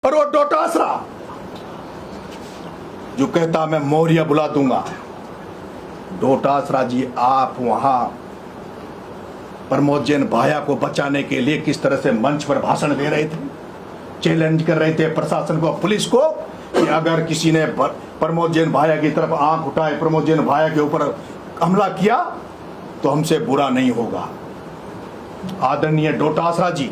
और वो डोटासरा जो कहता मैं मौर्य बुला दूंगा, डोटासरा जी आप वहां प्रमोद जैन भाया को बचाने के लिए किस तरह से मंच पर भाषण दे रहे थे, चैलेंज कर रहे थे प्रशासन को, पुलिस को, कि अगर किसी ने प्रमोद जैन भाया की तरफ आंख उठाए, प्रमोद जैन भाया के ऊपर हमला किया तो हमसे बुरा नहीं होगा। आदरणीय डोटासरा जी,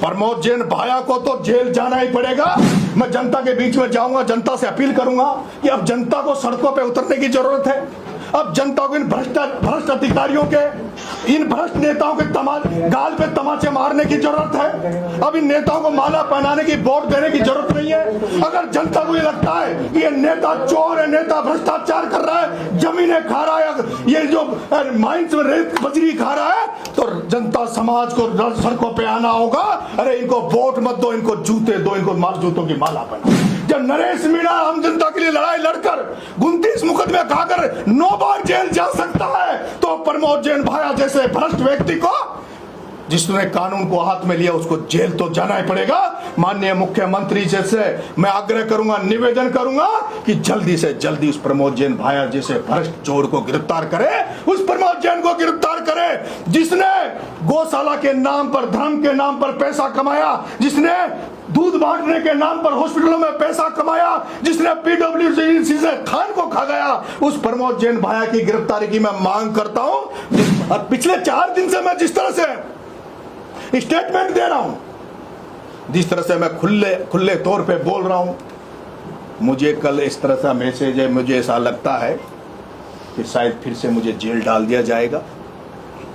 प्रमोद जैन भाया को तो जेल जाना ही पड़ेगा। मैं जनता के बीच में जाऊंगा, जनता से अपील करूंगा कि अब जनता को सड़कों पे उतरने की जरूरत है। अब जनता को इन भ्रष्ट अधिकारियों के, इन भ्रष्ट नेताओं के गाल पे तमाचे मारने की जरूरत है। अब इन नेताओं को माला पहनाने की, वोट देने की जरूरत नहीं है। अगर जनता को ये लगता है कि ये नेता चोर है, नेता भ्रष्टाचार कर रहा है, जमीनें खा रहा है, ये जो माइंस में रेत बजरी खा रहा है, तो जनता समाज को सड़कों पे आना होगा। अरे इनको वोट मत दो, इनको जूते दो, इनको मार जूतों की माला पहना। जब नरेश मीणा हम जनता के लिए लड़ाई लड़कर 29 मुकदमे खाकर 9 बार जेल जा सकता है, तो प्रमोद जैन भाया जैसे भ्रष्ट व्यक्ति को, जिसने कानून को हाथ में लिया, उसको जेल तो जाना ही पड़ेगा। माननीय मुख्यमंत्री जैसे मैं आग्रह करूंगा, निवेदन करूंगा कि जल्दी से जल्दी उस प्रमोद जैन भाया जैसे भ्रष्ट चोर को गिरफ्तार करे, उस प्रमोद जैन को गिरफ्तार करे जिसने गौशाला के नाम पर, धर्म के नाम पर पैसा कमाया, जिसने दूध बांटने के नाम पर हॉस्पिटलों में पैसा कमाया, जिसने पीडब्ल्यूडी से खान को खा गया, उस प्रमोद जैन भाया की गिरफ्तारी की मैं मांग करता हूं। और पिछले 4 दिन से मैं जिस तरह से स्टेटमेंट दे रहा हूं, जिस तरह से मैं खुले तौर पे बोल रहा हूं, मुझे कल इस तरह का मैसेज है, मुझे ऐसा लगता है कि शायद फिर से मुझे जेल डाल दिया जाएगा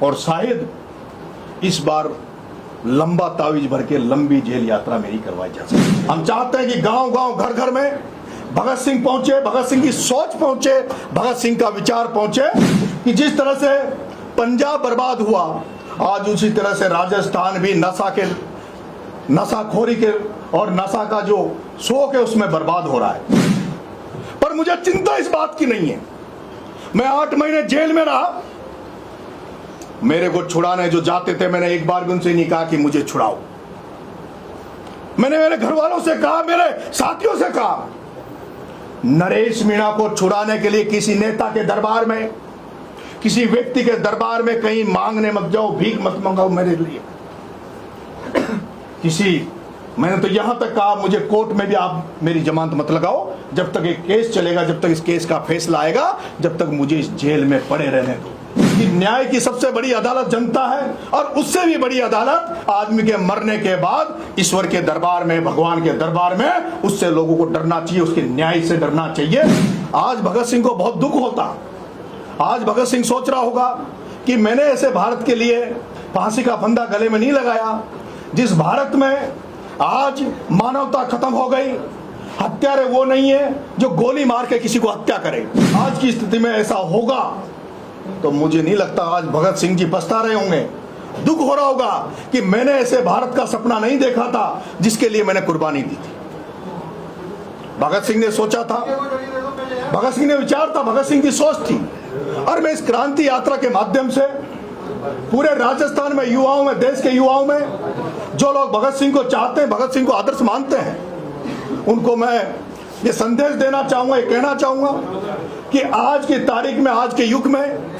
और शायद इस बार लंबा तावीज भर के लंबी जेल यात्रा मेरी करवाई जा सकती। हम चाहते हैं कि गांव गांव, घर घर में भगत सिंह पहुंचे, भगत सिंह की सोच पहुंचे, भगत सिंह का विचार पहुंचे कि जिस तरह से पंजाब बर्बाद हुआ, आज उसी तरह से राजस्थान भी नशाखोरी के और नशा का जो शौक है उसमें बर्बाद हो रहा है। पर मुझे चिंता इस बात की नहीं है। मैं 8 महीने जेल में रहा, मेरे को छुड़ाने जो जाते थे, मैंने एक बार भी उनसे नहीं कहा कि मुझे छुड़ाओ। मैंने मेरे घर वालों से कहा, मेरे साथियों से कहा, नरेश मीणा को छुड़ाने के लिए किसी नेता के दरबार में, किसी व्यक्ति के दरबार में कहीं मांगने मत जाओ, भीख मत मंगाओ मेरे लिए। मैंने तो यहां तक कहा, मुझे कोर्ट में भी आप मेरी जमानत मत लगाओ, जब तक एक केस चलेगा, जब तक इस केस का फैसला आएगा, जब तक मुझे इस जेल में पड़े रहने दो। कि न्याय की सबसे बड़ी अदालत जनता है, और उससे भी बड़ी अदालत आदमी के मरने के बाद ईश्वर के दरबार में, भगवान के दरबार में, उससे लोगों को डरना चाहिए, उसके न्याय से डरना चाहिए। आज भगत सिंह को बहुत दुख होता, आज भगत सिंह सोच रहा होगा कि मैंने ऐसे भारत के लिए फांसी का फंदा गले में नहीं लगाया, जिस भारत में आज मानवता खत्म हो गई, हत्यारे वो नहीं है जो गोली मार के किसी को हत्या करे। आज की स्थिति में ऐसा होगा तो मुझे नहीं लगता आज भगत सिंह जी पछता रहे होंगे, दुख हो रहा होगा कि मैंने ऐसे भारत का सपना नहीं देखा था जिसके लिए मैंने कुर्बानी दी थी। भगत सिंह ने सोचा था, भगत सिंह ने विचार था, भगत सिंह की सोच थी। और मैं इस क्रांति यात्रा के माध्यम से पूरे राजस्थान में युवाओं में, देश के युवाओं में, जो लोग भगत सिंह को चाहते हैं, भगत सिंह को आदर्श मानते हैं, उनको मैं ये संदेश देना चाहूंगा, ये कहना चाहूंगा कि आज की तारीख में, आज के युग में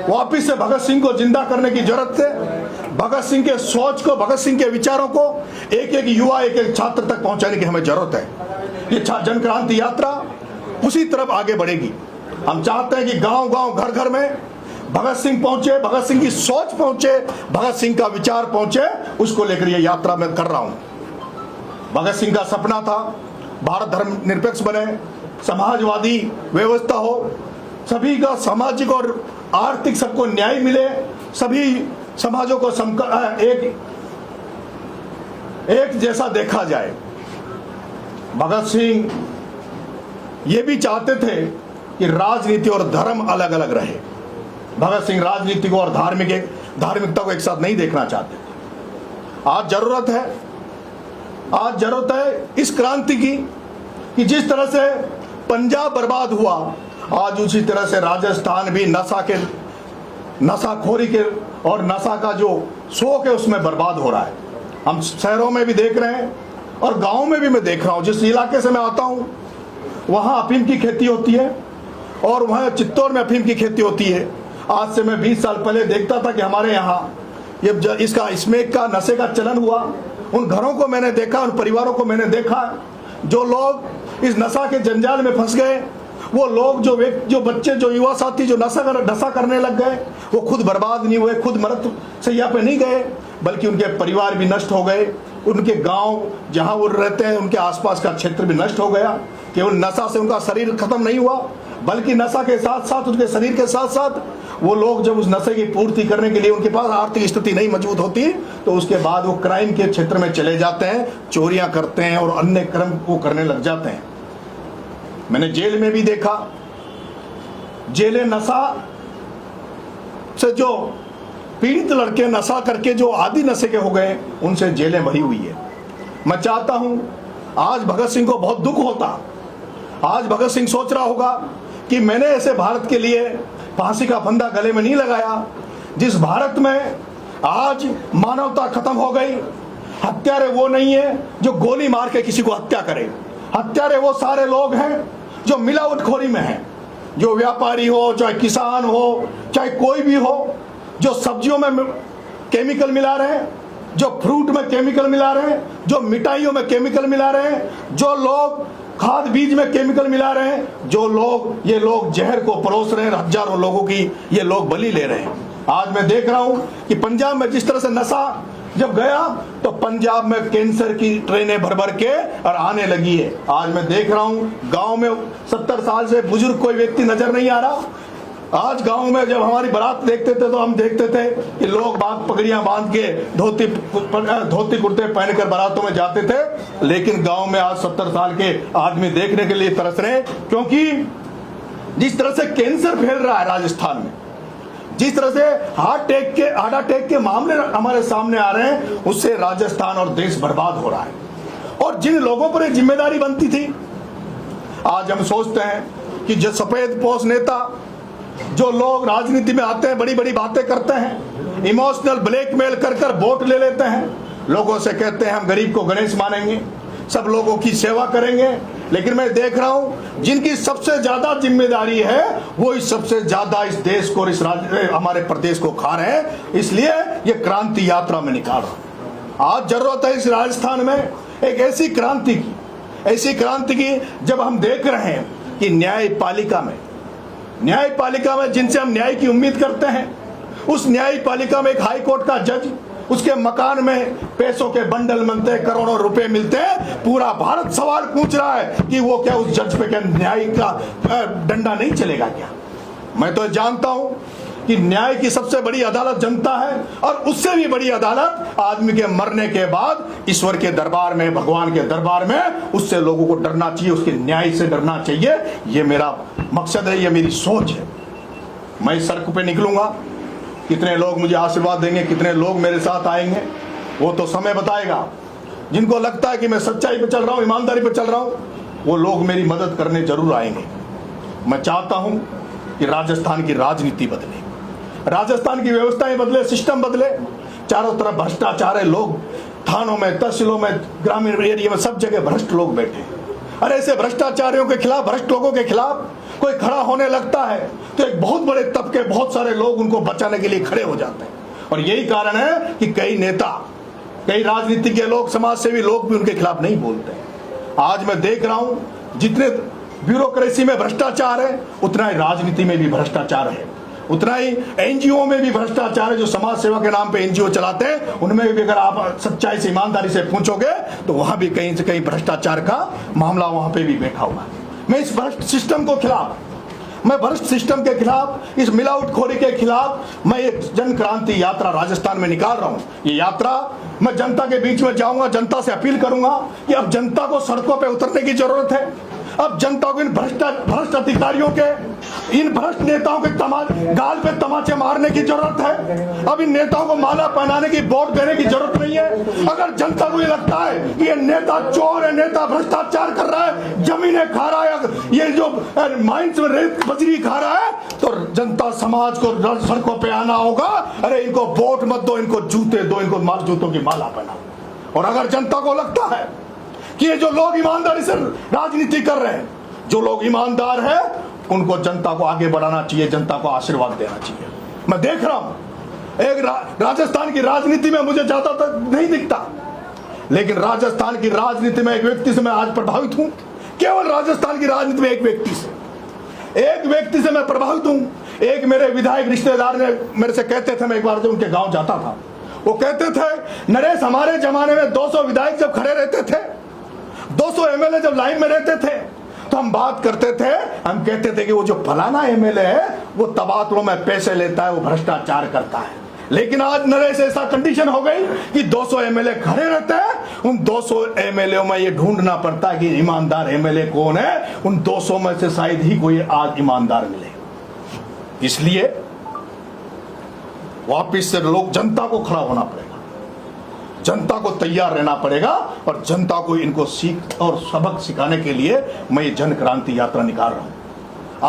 वापिस से भगत सिंह को जिंदा करने की जरूरत है। भगत सिंह के सोच को, भगत सिंह के विचारों को एक एक युवा, एक एक छात्र तक पहुंचाने की हमें जरूरत है। ये जन क्रांति यात्रा उसी तरफ आगे बढ़ेगी। हम चाहते हैं कि गांव गांव, घर घर में भगत सिंह पहुंचे, भगत सिंह की सोच पहुंचे, भगत सिंह का विचार पहुंचे, उसको लेकर यह यात्रा मैं कर रहा हूं। भगत सिंह का सपना था भारत धर्मनिरपेक्ष बने, समाजवादी व्यवस्था हो, सभी का सामाजिक और आर्थिक सबको न्याय मिले, सभी समाजों को एक जैसा देखा जाए। भगत सिंह ये भी चाहते थे कि राजनीति और धर्म अलग अलग रहे। भगत सिंह राजनीति को और धार्मिकता को एक साथ नहीं देखना चाहते। आज जरूरत है इस क्रांति की कि जिस तरह से पंजाब बर्बाद हुआ, आज उसी तरह से राजस्थान भी नशाखोरी के और नशा का जो शौक है उसमें बर्बाद हो रहा है। हम शहरों में भी देख रहे हैं और गांव में भी मैं देख रहा हूं, जिस इलाके से मैं आता हूं वहां अफीम की खेती होती है और वहां चित्तौड़ में अफीम की खेती होती है। आज से मैं 20 साल पहले देखता था कि हमारे यहाँ ये इसका स्मैक का नशे का चलन हुआ। उन घरों को मैंने देखा, उन परिवारों को मैंने देखा जो लोग इस नशा के जंजाल में फंस गए। वो लोग जो बच्चे, जो युवा साथी जो नशा करने लग गए, वो खुद बर्बाद नहीं हुए, खुद मृत सैया पे नहीं गए, बल्कि उनके परिवार भी नष्ट हो गए। उनके गांव जहां वो रहते हैं उनके आसपास का क्षेत्र भी नष्ट हो गया। केवल नशा से उनका शरीर खत्म नहीं हुआ, बल्कि नशा के साथ साथ, उनके शरीर के साथ साथ, वो लोग जब उस नशे की पूर्ति करने के लिए उनके पास आर्थिक स्थिति नहीं मजबूत होती तो उसके बाद वो क्राइम के क्षेत्र में चले जाते हैं, चोरियां करते हैं और अन्य कर्म वो करने लग जाते हैं। मैंने जेल में भी देखा, जेलें नशा से जो पीड़ित लड़के नशा करके जो आदि नशे के हो गए, उनसे जेलें भरी हुई है। मैं चाहता हूं, आज भगत सिंह को बहुत दुख होता, आज भगत सिंह सोच रहा होगा कि मैंने ऐसे भारत के लिए फांसी का फंदा गले में नहीं लगाया जिस भारत में आज मानवता खत्म हो गई। हत्यारे वो नहीं है जो गोली मार के किसी को हत्या करे, हत्यारे वो सारे लोग हैं जो मिलावटखोरी में हैं, जो व्यापारी हो, चाहे किसान हो, चाहे कोई भी हो, जो सब्जियों में केमिकल मिला रहे हैं, जो फ्रूट में केमिकल मिला रहे हैं, जो मिठाइयों में केमिकल मिला रहे हैं, जो लोग खाद बीज में केमिकल मिला रहे हैं, जो लोग ये लोग जहर को परोस रहे हैं, हजारों लोगों की ये लोग बलि ले रहे हैं। आज मैं देख रहा हूं कि पंजाब में जिस तरह से नशा जब गया तो पंजाब में कैंसर की ट्रेनें भर भर के और आने लगी है। आज मैं देख रहा हूं गांव में 70 साल से बुजुर्ग कोई व्यक्ति नजर नहीं आ रहा। आज गांव में जब हमारी बारात देखते थे तो हम देखते थे कि लोग बाग पगड़ियां बांध के धोती कुर्ते पहनकर बारातों में जाते थे, लेकिन गांव में आज 70 साल के आदमी देखने के लिए तरस रहे, क्योंकि जिस तरह से कैंसर फैल रहा है राजस्थान में, जिस तरह से हार्ट अटैक के मामले हमारे सामने आ रहे हैं, उससे राजस्थान और देश बर्बाद हो रहा है। और जिन लोगों पर जिम्मेदारी बनती थी, आज हम सोचते हैं कि जो सफेद पोश नेता, जो लोग राजनीति में आते हैं, बड़ी बड़ी बातें करते हैं, इमोशनल ब्लैकमेल कर वोट ले लेते हैं, लोगों से कहते हैं हम गरीब को गणेश मानेंगे, सब लोगों की सेवा करेंगे, लेकिन मैं देख रहा हूं जिनकी सबसे ज्यादा जिम्मेदारी है वो इस सबसे ज्यादा इस देश को, इस हमारे प्रदेश को खा रहे हैं। इसलिए ये क्रांति यात्रा में निकाल रहा हूं। आज जरूरत है इस राजस्थान में एक ऐसी क्रांति की जब हम देख रहे हैं कि न्यायपालिका में जिनसे हम न्याय की उम्मीद करते हैं, उस न्यायपालिका में एक हाई कोर्ट का जज, उसके मकान में पैसों के बंडल मिलते हैं, करोड़ों रुपए मिलते हैं। पूरा भारत सवाल पूछ रहा है कि वो क्या उस जज पे क्या न्याय का डंडा नहीं चलेगा क्या? मैं तो जानता हूं कि न्याय की सबसे बड़ी अदालत जनता है, और उससे भी बड़ी अदालत आदमी के मरने के बाद ईश्वर के दरबार में, भगवान के दरबार में, उससे लोगों को डरना चाहिए, उसके न्याय से डरना चाहिए। ये मेरा मकसद है, ये मेरी सोच है। मैं सड़क पे निकलूंगा, कितने लोग मुझे आशीर्वाद देंगे, कितने लोग मेरे साथ आएंगे, वो तो समय बताएगा। जिनको लगता है कि मैं सच्चाई पे चल रहा हूं, ईमानदारी पे चल रहा हूं, वो लोग मेरी मदद करने जरूर आएंगे। मैं चाहता हूं कि राजस्थान की राजनीति बदले, राजस्थान की व्यवस्थाएं बदले, सिस्टम बदले। चारों तरफ भ्रष्टाचार है, लोग थानों में, तहसीलों में, ग्रामीण एरिया में, सब जगह भ्रष्ट लोग बैठे हैं। अरे ऐसे भ्रष्टाचारियों के खिलाफ, भ्रष्ट लोगों के खिलाफ कोई खड़ा होने लगता है तो एक बहुत बड़े तबके, बहुत सारे लोग उनको बचाने के लिए खड़े हो जाते हैं। और यही कारण है कि कई नेता, कई राजनीति के लोग, समाज सेवी लोग भी उनके खिलाफ नहीं बोलते। आज मैं देख रहा हूं जितने ब्यूरोक्रेसी में भ्रष्टाचार है, उतना ही राजनीति में भी भ्रष्टाचार है, उतना ही एनजीओ में भी भ्रष्टाचार है। जो समाज सेवा के नाम पे एनजीओ चलाते हैं, उनमें भी अगर आप सच्चाई से, ईमानदारी से पूछोगे तो वहां भी कहीं से कहीं भ्रष्टाचार का मामला वहां पे भी बैठा हुआ है। मैं इस भ्रष्ट सिस्टम को खिलाफ, मैं भ्रष्ट सिस्टम के खिलाफ, इस मिलावटखोरी के खिलाफ मैं एक जन क्रांति यात्रा राजस्थान में निकाल रहा हूं। ये यात्रा मैं जनता के बीच में जाऊंगा, जनता से अपील करूंगा कि अब जनता को सड़कों पे उतरने की जरूरत है। अब जनता को इन भ्रष्ट अधिकारियों के, इन भ्रष्ट नेताओं के गाल पे तमाचे मारने की जरूरत है। अब इन नेताओं को माला पहनाने की, वोट देने की जरूरत नहीं है। अगर जनता को ये लगता है कि ये नेता चोर है, नेता भ्रष्टाचार कर रहा है, जमीनें खा रहा है, ये जो माइंस में रेत बजरी खा रहा है, तो जनता समाज को सड़कों पे आना होगा। अरे इनको वोट मत दो, इनको जूते दो, इनको जूतों की माला पहनाओ। और अगर जनता को लगता है कि ये जो लोग ईमानदारी से राजनीति कर रहे हैं, जो लोग ईमानदार हैं, उनको जनता को आगे बढ़ाना चाहिए, जनता को आशीर्वाद देना चाहिए। मैं देख रहा हूं एक राजस्थान की राजनीति में मुझे ज्यादातर नहीं दिखता, लेकिन राजस्थान की राजनीति में एक व्यक्ति से मैं आज प्रभावित हूं। केवल राजस्थान की राजनीति में एक व्यक्ति से मैं प्रभावित हूं। एक मेरे विधायक रिश्तेदार ने मेरे से कहते थे, मैं एक बार जब उनके गांव जाता था, वो कहते थे, नरेश हमारे जमाने में 200 विधायक जब खड़े रहते थे, 200 एमएलए जब लाइन में रहते थे, तो हम बात करते थे, हम कहते थे कि वो जो फलाना एमएलए है वो तबादलों में पैसे लेता है, वो भ्रष्टाचार करता है। लेकिन आज नरेश ऐसा कंडीशन हो गई कि 200 एमएलए खड़े रहते हैं, उन 200 एमएलए में ये ढूंढना पड़ता है कि ईमानदार एमएलए कौन है। उन 200 में से शायद ही कोई आज ईमानदार मिले। इसलिए वापिस से लोग, जनता को खड़ा होना पड़ेगा, जनता को तैयार रहना पड़ेगा, और जनता को इनको सीख और सबक सिखाने के लिए मैं ये जन क्रांति यात्रा निकाल रहा हूं।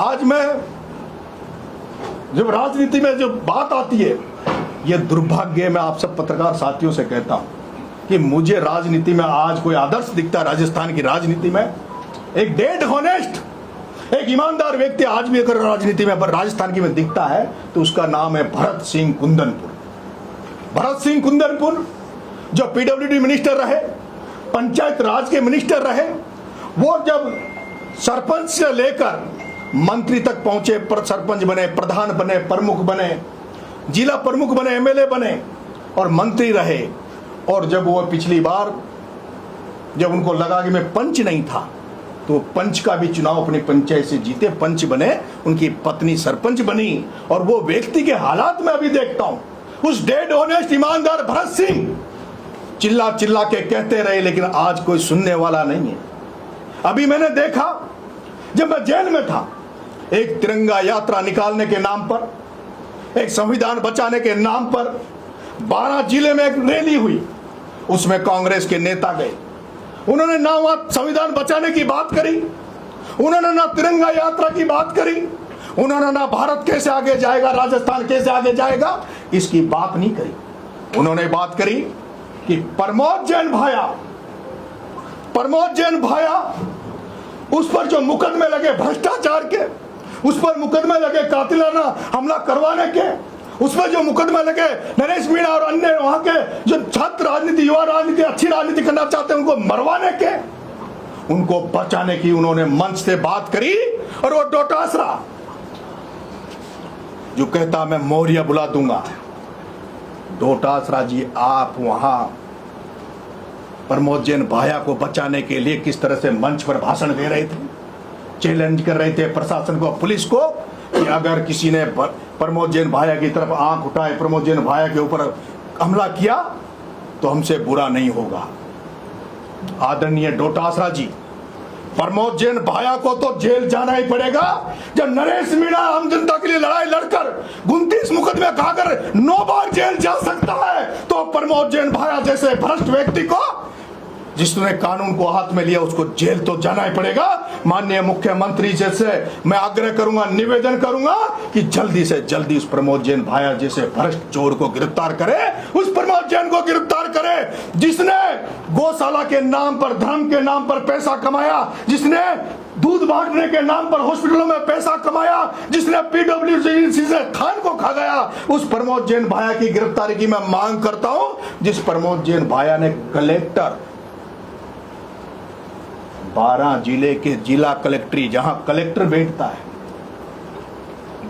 आज मैं जब राजनीति में जो बात आती है, ये दुर्भाग्य मैं आप सब पत्रकार साथियों से कहता हूं कि मुझे राजनीति में आज कोई आदर्श दिखता है। राजस्थान की राजनीति में एक डेड हॉनेस्ट, एक ईमानदार व्यक्ति आज भी अगर राजनीति में राजस्थान की में दिखता है तो उसका नाम है भरत सिंह कुंदनपुर। भरत सिंह कुंदनपुर जो पीडब्ल्यूडी मिनिस्टर रहे, पंचायत राज के मिनिस्टर रहे, वो जब सरपंच से लेकर मंत्री तक पहुंचे, सरपंच बने, प्रधान बने, प्रमुख बने, जिला प्रमुख बने, एमएलए बने और मंत्री रहे। और जब वो पिछली बार जब उनको लगा कि मैं पंच नहीं था, तो पंच का भी चुनाव अपनी पंचायत से जीते, पंच बने, उनकी पत्नी सरपंच बनी। और वो व्यक्ति के हालात में अभी देखता हूं, उस डेड ऑनेस्ट ईमानदार भरत सिंह चिल्ला चिल्ला के कहते रहे, लेकिन आज कोई सुनने वाला नहीं है। अभी मैंने देखा जब मैं जेल में था, एक तिरंगा यात्रा निकालने के नाम पर, एक संविधान बचाने के नाम पर 12 जिले में एक रैली हुई, उसमें कांग्रेस के नेता गए। उन्होंने ना वहां संविधान बचाने की बात करी, उन्होंने ना तिरंगा यात्रा की बात करी, उन्होंने ना भारत कैसे आगे जाएगा, राजस्थान कैसे आगे जाएगा, इसकी बात नहीं करी। उन्होंने बात करी कि प्रमोद जैन भाया उस पर जो मुकदमे लगे भ्रष्टाचार के, उस पर मुकदमे लगे कातिलाना हमला करवाने के, उस पर जो मुकदमे लगे नरेश मीणा और अन्य वहां के जो छात्र राजनीति, युवा राजनीति, अच्छी राजनीति करना चाहते हैं, उनको मरवाने के, उनको बचाने की उन्होंने मंच से बात करी। और वो डोटासरा जो कहता मैं मौर्य बुला दूंगा, डोटासरा जी आप वहां प्रमोद जैन भाया को बचाने के लिए किस तरह से मंच पर भाषण दे रहे थे, चैलेंज कर रहे थे प्रशासन को, पुलिस को, कि अगर किसी ने प्रमोद जैन भाया की तरफ आंख उठाए, प्रमोद जैन भाया के ऊपर हमला किया तो हमसे बुरा नहीं होगा। आदरणीय डोटासरा जी, प्रमोद जैन भाया को तो जेल जाना ही पड़ेगा। जब नरेश मीणा आम जनता के लिए लड़ाई लड़कर 29 मुकदमे खाकर 9 बार जेल जा सकता है, तो प्रमोद जैन भाया जैसे भ्रष्ट व्यक्ति को, जिसने कानून को हाथ में लिया, उसको जेल तो जाना ही पड़ेगा। माननीय मुख्यमंत्री जैसे मैं आग्रह करूंगा, निवेदन करूंगा कि जल्दी से जल्दी उस प्रमोद जैन भाया जैसे भ्रष्ट चोर को गिरफ्तार करे, उस प्रमोद जैन को गिरफ्तार करे जिसने गौशाला के नाम पर, धर्म के नाम पर पैसा कमाया, जिसने दूध बांटने के नाम पर हॉस्पिटलों में पैसा कमाया, जिसने पीडब्ल्यूडी से खान को खा गया, उस प्रमोद जैन भाया की गिरफ्तारी की मैं मांग करता हूं। जिस प्रमोद जैन भाया ने कलेक्टर 12 जिले के जिला कलेक्ट्री, जहां कलेक्टर बैठता है,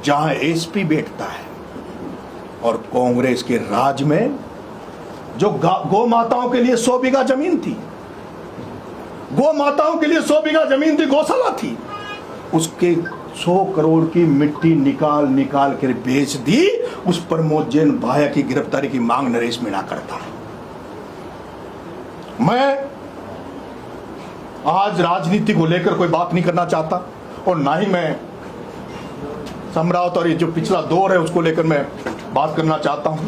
जहां एसपी बैठता है, और कांग्रेस के राज में जो गौ माताओं के लिए 100 बीघा जमीन थी, गौ माताओं के लिए 100 बीघा जमीन थी, गौशाला थी, उसके 100 करोड़ की मिट्टी निकाल निकाल कर बेच दी। उस प्रमोद जैन भाया की गिरफ्तारी की मांग नरेश मीणा करता है। मैं आज राजनीति को लेकर कोई बात नहीं करना चाहता, और ना ही मैं सम्राट और ये जो पिछला दौर है उसको लेकर मैं बात करना चाहता हूं।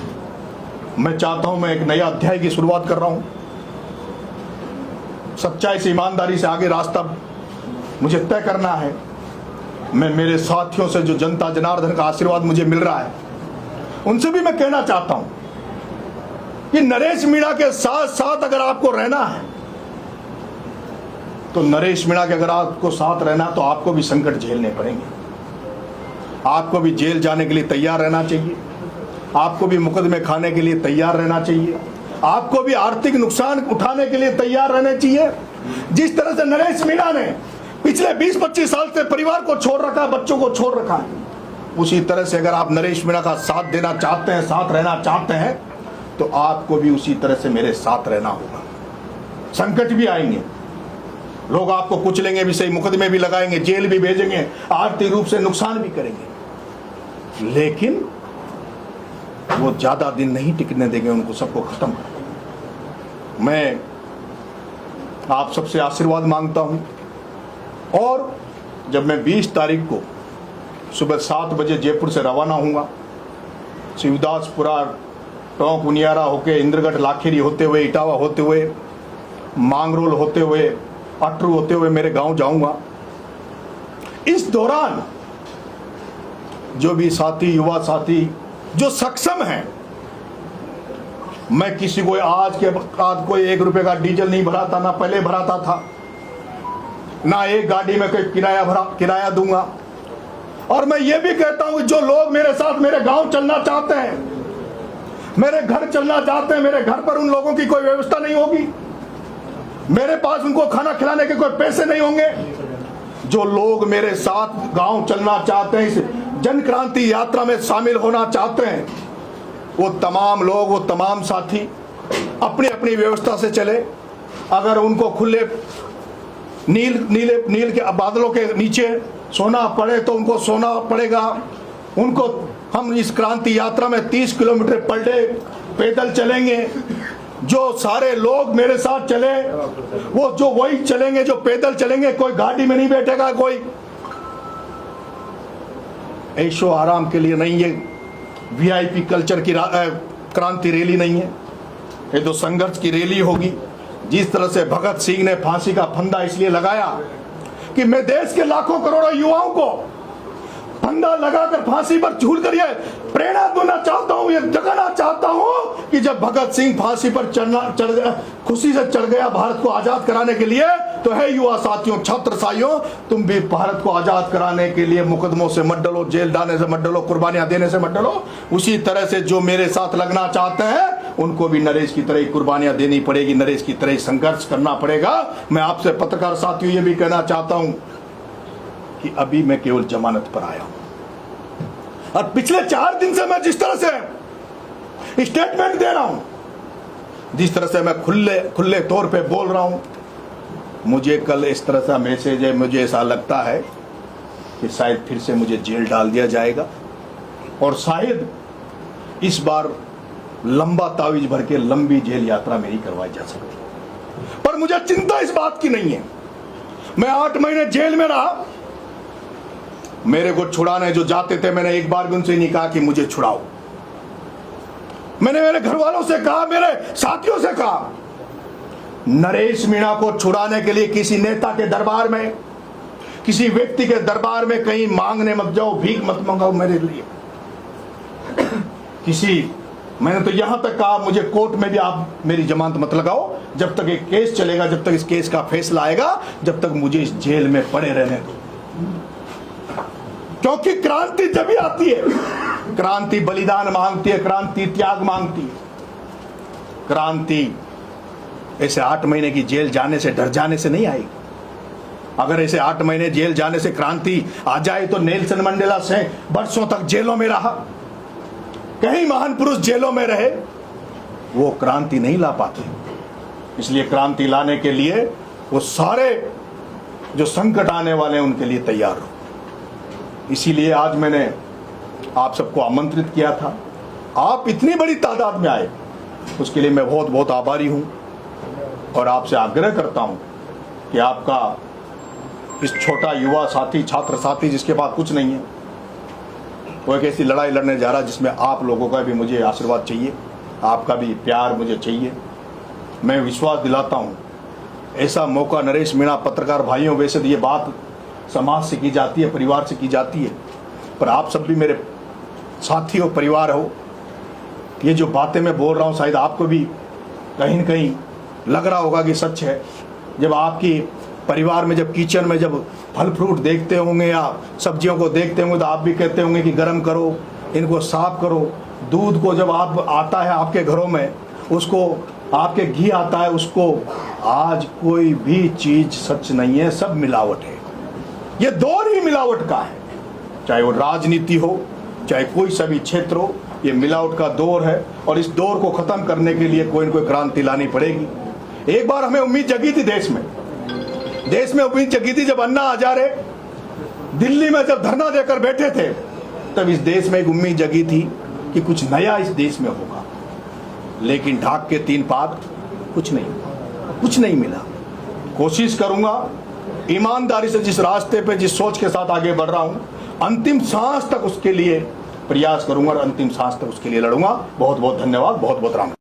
मैं चाहता हूं, मैं एक नया अध्याय की शुरुआत कर रहा हूं। सच्चाई से, ईमानदारी से आगे रास्ता मुझे तय करना है। मैं मेरे साथियों से जो जनता जनार्दन का आशीर्वाद मुझे मिल रहा है, उनसे भी मैं कहना चाहता हूं कि नरेश मीणा के साथ साथ अगर आपको रहना है तो नरेश मीणा के अगर आपको साथ रहना तो आपको भी संकट झेलने पड़ेंगे, आपको भी जेल जाने के लिए तैयार रहना चाहिए, आपको भी मुकदमे खाने के लिए तैयार रहना चाहिए, आपको भी आर्थिक नुकसान उठाने के लिए तैयार रहना चाहिए। जिस तरह से नरेश मीणा ने पिछले 20-25 साल से परिवार को छोड़ रखा है, बच्चों को छोड़ रखा है, उसी तरह से अगर आप नरेश मीणा का साथ देना चाहते हैं, साथ रहना चाहते हैं, तो आपको भी उसी तरह से मेरे साथ रहना होगा। संकट भी आएंगे, लोग आपको कुचलेंगे भी सही, मुकदमे भी लगाएंगे, जेल भी भेजेंगे, आर्थिक रूप से नुकसान भी करेंगे, लेकिन वो ज्यादा दिन नहीं टिकने देंगे, उनको सबको खत्म कर देंगे। मैं आप सबसे आशीर्वाद मांगता हूं, और जब मैं 20 तारीख को सुबह 7 बजे जयपुर से रवाना होऊंगा, शिवदासपुरा, टोंक उनियारा होके, इंद्रगढ़ लाखेरी होते हुए, इटावा होते हुए, मांगरोल होते हुए, अटरू होते हुए मेरे गांव जाऊंगा। इस दौरान जो भी साथी, युवा साथी जो सक्षम हैं, मैं किसी को आज के बाद कोई 1 रुपए का डीजल नहीं भराता, ना पहले भराता था, ना एक गाड़ी में कोई किराया दूंगा। और मैं ये भी कहता हूं कि जो लोग मेरे साथ मेरे गांव चलना चाहते हैं, मेरे घर चलना चाहते हैं, मेरे घर पर उन लोगों की कोई व्यवस्था नहीं होगी, मेरे पास उनको खाना खिलाने के कोई पैसे नहीं होंगे। जो लोग मेरे साथ गांव चलना चाहते हैं, इस जन क्रांति यात्रा में शामिल होना चाहते हैं, वो तमाम लोग, वो तमाम साथी अपनी अपनी व्यवस्था से चले। अगर उनको खुले नील के बादलों के नीचे सोना पड़े तो उनको सोना पड़ेगा। उनको हम इस क्रांति यात्रा में 30 किलोमीटर पर डे पैदल चलेंगे। जो सारे लोग मेरे साथ चले, वो जो वही चलेंगे जो पैदल चलेंगे, कोई गाड़ी में नहीं बैठेगा, कोई ऐशो आराम के लिए नहीं है, वीआईपी कल्चर की क्रांति रैली नहीं है, ये तो संघर्ष की रैली होगी। जिस तरह से भगत सिंह ने फांसी का फंदा इसलिए लगाया कि मैं देश के लाखों करोड़ों युवाओं को फंदा लगाकर फांसी पर झूल कर ये प्रेरणा देना चाहता हूं, ये जगाना चाहता हूं कि जब भगत सिंह फांसी पर खुशी से चढ़ गया भारत को आजाद कराने के लिए, तो है युवा साथियों, छात्र साथियों, तुम भी भारत को आजाद कराने के लिए मुकदमों से मत डरो, जेल डालने से मत डरो, कुर्बानियां देने से मत डरो। उसी तरह से जो मेरे साथ लगना चाहते हैं, उनको भी नरेश की तरह कुर्बानियां देनी पड़ेगी, नरेश की तरह संघर्ष करना पड़ेगा। मैं आपसे पत्रकार साथियों ये भी कहना चाहता हूं कि अभी मैं केवल जमानत पर आया हूं, और पिछले 4 दिन से मैं जिस तरह से स्टेटमेंट दे रहा हूं, जिस तरह से मैं खुले तौर पे बोल रहा हूं, मुझे कल इस तरह का मैसेज है, मुझे ऐसा लगता है कि शायद फिर से मुझे जेल डाल दिया जाएगा, और शायद इस बार लंबा तावीज भर के लंबी जेल यात्रा मेरी करवाई जा सकती। पर मुझे चिंता इस बात की नहीं है। मैं 8 महीने जेल में रहा, मेरे को छुड़ाने जो जाते थे, मैंने एक बार भी उनसे नहीं कहा कि मुझे छुड़ाओ। मैंने मेरे घर वालों से कहा, मेरे साथियों से कहा, नरेश मीणा को छुड़ाने के लिए किसी नेता के दरबार में, किसी व्यक्ति के दरबार में कहीं मांगने मत जाओ, भीख मत मंगाओ मेरे लिए। मैंने तो यहां तक कहा, मुझे कोर्ट में भी आप मेरी जमानत मत लगाओ, जब तक एक केस चलेगा, जब तक इस केस का फैसला आएगा, जब तक मुझे इस जेल में पड़े रहने दो। क्योंकि क्रांति जब भी आती है, क्रांति बलिदान मांगती है, क्रांति त्याग मांगती है। क्रांति ऐसे 8 महीने की जेल जाने से, डर जाने से नहीं आएगी। अगर ऐसे 8 महीने जेल जाने से क्रांति आ जाए तो नेल्सन मंडेला से वर्षों तक जेलों में रहा, कई महान पुरुष जेलों में रहे, वो क्रांति नहीं ला पाते। इसलिए क्रांति लाने के लिए वो सारे जो संकट आने वाले हैं उनके लिए तैयार हो। इसीलिए आज मैंने आप सबको आमंत्रित किया था, आप इतनी बड़ी तादाद में आए, उसके लिए मैं बहुत बहुत आभारी हूं, और आपसे आग्रह करता हूं कि आपका इस छोटा युवा साथी, छात्र साथी जिसके पास कुछ नहीं है, वो एक ऐसी लड़ाई लड़ने जा रहा है जिसमें आप लोगों का भी मुझे आशीर्वाद चाहिए, आपका भी प्यार मुझे चाहिए। मैं विश्वास दिलाता हूं, ऐसा मौका नरेश मीणा, पत्रकार भाइयों, वैसे तो ये बात समाज से की जाती है, परिवार से की जाती है, पर आप सब भी मेरे साथी हो, परिवार हो। ये जो बातें मैं बोल रहा हूँ शायद आपको भी कहीं न कहीं लग रहा होगा कि सच है। जब आपकी परिवार में जब किचन में जब फल फ्रूट देखते होंगे या सब्जियों को देखते होंगे तो आप भी कहते होंगे कि गर्म करो, इनको साफ करो। दूध को जब आप आता है आपके घरों में, उसको आपके घी आता है, उसको आज कोई भी चीज सच नहीं है, सब मिलावट है। ये दौर ही मिलावट का है, चाहे वो राजनीति हो, चाहे कोई सा भी क्षेत्र हो, ये मिलावट का दौर है। और इस दौर को खत्म करने के लिए कोई न कोई क्रांति लानी पड़ेगी। एक बार हमें उम्मीद जगी थी, देश में उम्मीद जगी थी, जब अन्ना हजारे दिल्ली में जब धरना देकर बैठे थे, तब इस देश में एक उम्मीद जगी थी कि कुछ नया इस देश में होगा। लेकिन ढाक के 3 पात कुछ नहीं मिला। कोशिश करूंगा ईमानदारी से जिस रास्ते पे, जिस सोच के साथ आगे बढ़ रहा हूं, अंतिम सांस तक उसके लिए प्रयास करूंगा और अंतिम सांस तक उसके लिए लड़ूंगा। बहुत बहुत धन्यवाद, बहुत बहुत राम।